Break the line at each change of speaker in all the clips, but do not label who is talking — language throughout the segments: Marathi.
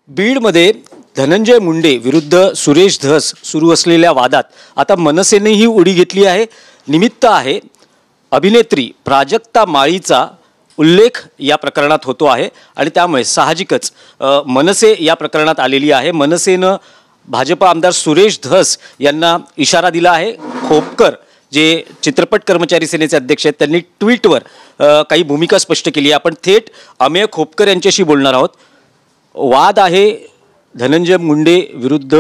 बीडमध्ये धनंजय मुंडे विरुद्ध सुरेश धस सुरू असलेल्या वादात आता मनसेनेही उडी घेतली आहे। निमित्त आहे अभिनेत्री प्राजक्ता माळीचा उल्लेख या प्रकरणात होतो आहे आणि त्यामुळे साहजिकच मनसे या प्रकरणात आलेली आहे। मनसेनं भाजप आमदार सुरेश धस यांना इशारा दिला आहे। खोपकर जे चित्रपट कर्मचारी सेनेचे अध्यक्ष आहेत त्यांनी ट्विटवर काही भूमिका स्पष्ट केली आहे। आपण थेट अमेय खोपकर यांच्याशी बोलणार आहोत। वाद आहे धनंजय मुंडे विरुद्ध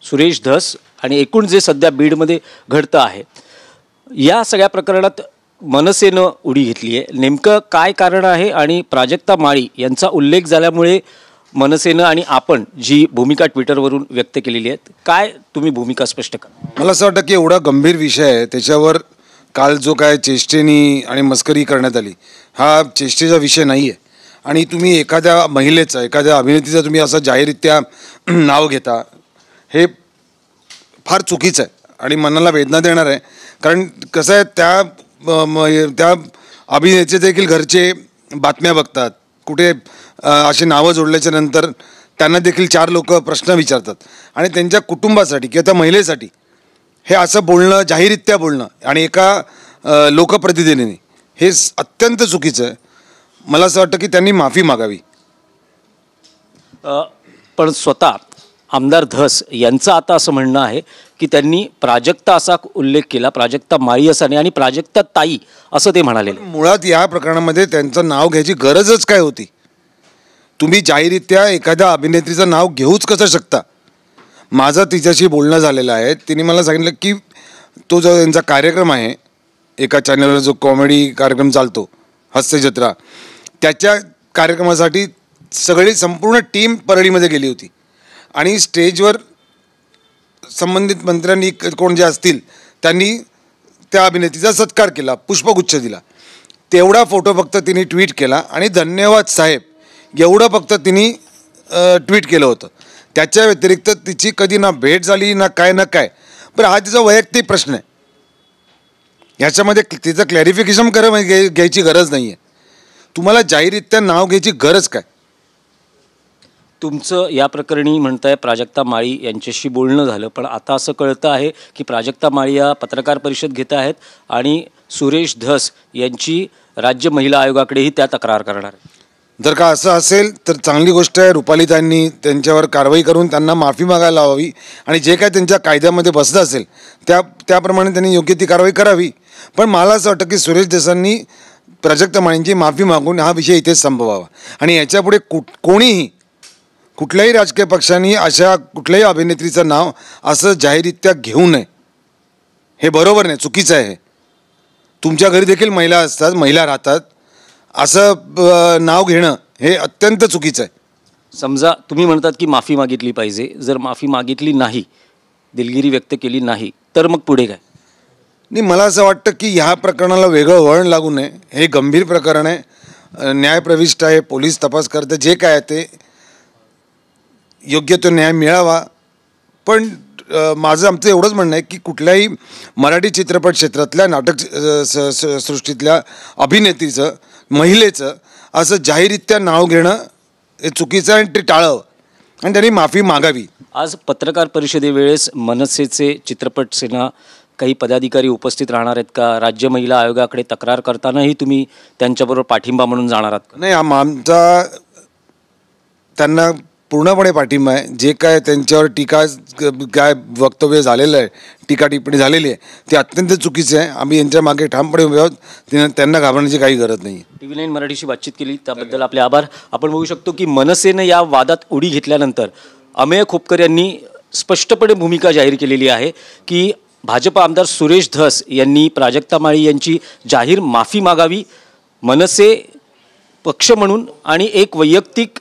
सुरेश धस आणि एकूण जे सध्या बीडमध्ये घडतं आहे या सगळ्या प्रकरणात मनसेनं उडी घेतली आहे। नेमकं काय कारण आहे आणि प्राजक्ता माळी यांचा उल्लेख झाल्यामुळे मनसेनं आणि आपण जी भूमिका ट्विटरवरून व्यक्त केलेली आहे काय तुम्ही भूमिका स्पष्ट करा।
मला असं वाटतं की एवढा गंभीर विषय आहे त्याच्यावर काल जो काय चेष्टेनी आणि मस्करी करण्यात आली हा चेष्टेचा विषय नाही आहे आणि तुम्ही एखाद्या महिलेचा एखाद्या अभिनेत्रीचा तुम्ही असं जाहीररित्या नाव घेता हे फार चुकीचं आहे आणि मनाला वेदना देणार आहे। कारण कसं आहे त्या अभिनेत्रीचे देखील घरचे बातम्या बघतात, कुठे अशी नावं जोडल्याच्या नंतर त्यांना देखील 4 लोक प्रश्न विचारतात आणि त्यांच्या कुटुंबासाठी किंवा त्या महिलेसाठी हे असं बोलणं जाहीररित्या बोलणं आणि एका लोकप्रतिनिधीने हे अत्यंत चुकीचं आहे। मला असं वाटतं की त्यांनी माफी मागावी।
पण स्वतः आमदार धस यांचं आता असं म्हणणं आहे की त्यांनी प्राजक्ता असा उल्लेख केला, प्राजक्ता माळी असा नाही आणि प्राजक्ता ताई असं ते म्हणाले।
मुळात या प्रकरणामध्ये त्यांचं नाव घ्यायची गरजच काय होती? तुम्ही जाहीररित्या एखाद्या अभिनेत्रीचं नाव घेऊच कसं शकता? माझं तिच्याशी बोलणं झालेलं आहे। तिने मला सांगितलं की तो जो त्यांचा कार्यक्रम आहे एका चॅनलवर जो कॉमेडी कार्यक्रम चालतो हास्य जत्रा त्याच्या कार्यक्रमासाठी सगळी संपूर्ण टीम परळीमध्ये गेली होती आणि स्टेजवर संबंधित मंत्र्यांनी कोण जे असतील त्यांनी त्या अभिनेत्रीचा सत्कार केला, पुष्पगुच्छ दिला। तेवढा फोटो फक्त तिने ट्विट केला आणि धन्यवाद साहेब एवढं फक्त तिने ट्विट केलं होतं। त्याच्या व्यतिरिक्त तिची कधी ना भेट झाली ना काय पण हा तिचा वैयक्तिक प्रश्न आहे। ह्याच्यामध्ये तिचं क्लॅरिफिकेशन घ्यायची गरज नाही आहे। तुम्हाला जाहीररित्या नाव घ्यायची गरज काय?
तुमचं या प्रकरणी म्हणताय प्राजक्ता माळी यांच्याशी बोलणं झालं पण आता असं कळतं आहे की प्राजक्ता माळी या पत्रकार परिषद घेत आहेत आणि सुरेश धस यांची राज्य महिला आयोगाकडेही त्या तक्रार करणार आहे।
जर का असं असेल तर चांगली गोष्ट आहे। रुपालीतांनी त्यांच्यावर कारवाई करून त्यांना माफी मागायला हवी आणि जे काय त्यांच्या कायद्यामध्ये बसलं असेल त्याप्रमाणे त्यांनी योग्य ती कारवाई करावी। पण मला असं वाटतं की सुरेश धसांनी प्राजक्ता माळींची माफी मागून हा विषय इथेच संपवावा आणि याच्यापुढे कोणीही कुठल्याही राजकीय पक्षांनी अशा कुठल्याही अभिनेत्रीचं नाव असं जाहीररित्या घेऊ नये। हे बरोबर नाही, चुकीचं आहे। तुमच्या घरी देखील महिला असतात, महिला राहतात, असं नाव घेणं हे अत्यंत चुकीचं आहे।
समजा तुम्ही म्हणतात की माफी मागितली पाहिजे, जर माफी मागितली नाही, दिलगिरी व्यक्त केली नाही तर मग पुढे काय?
नाही, मला असं वाटतं की ह्या प्रकरणाला वेगळं वळण लागू नये। हे गंभीर प्रकरण आहे, न्यायप्रविष्ट आहे, पोलीस तपास करते, जे काय आहे ते योग्य तो न्याय मिळावा। पण आमचं एवढंच म्हणणं आहे की कुठल्याही मराठी चित्रपट क्षेत्रातल्या नाटक सृष्टीतल्या अभिनेत्रीचं महिलेचं असं जाहीररित्या नाव घेणं हे चुकीचं आहे आणि ते टाळावं आणि त्यांनी माफी मागावी।
आज पत्रकार परिषदेवेळेस मनसेचे चित्रपट सेना काही पदाधिकारी उपस्थित राहणार आहेत का? राज्य महिला आयोगाकडे तक्रार करतानाही तुम्ही त्यांच्याबरोबर पाठिंबा म्हणून जाणार आहात का?
नाही, आमचा त्यांना पूर्णपणे पाठिंबा आहे। जे काय त्यांच्यावर टीका काय वक्तव्य झालेलं आहे, टीका टिप्पणी झालेली आहे ते अत्यंत चुकीचे आहे। आम्ही यांच्या मागे ठामपणे उभे आहोत, त्यांना घाबरण्याची काही गरज नाही।
TV9 मराठीशी बातचीत केली त्याबद्दल आपले आभार। आपण बघू शकतो की मनसेनं या वादात उडी घेतल्यानंतर अमेय खोपकर यांनी स्पष्टपणे भूमिका जाहीर केलेली आहे की भाजप आमदार सुरेश धस यांनी प्राजक्ता माळी यांची जाहीर माफी मागावी। मनसे पक्ष म्हणून आणि एक वैयक्तिक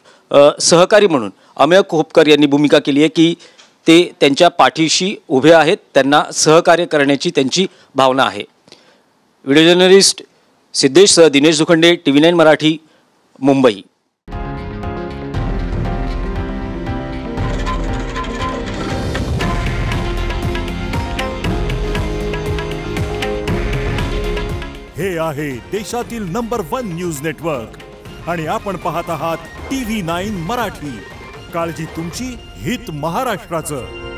सहकारी म्हणून अमेय खोपकर यांनी भूमिका केली आहे की ते त्यांच्या पाठीशी उभे आहेत, त्यांना सहकार्य करण्याची त्यांची भावना आहे। व्हिडिओ जर्नलिस्ट सिद्धेश सह दिनेश दुखंडे, TV9 मराठी, मुंबई।
हे आहे देशातील नंबर 1 न्यूज नेटवर्क आणि आपण पाहत आहात TV9 मराठी। काळजी तुमची, हित महाराष्ट्राचं.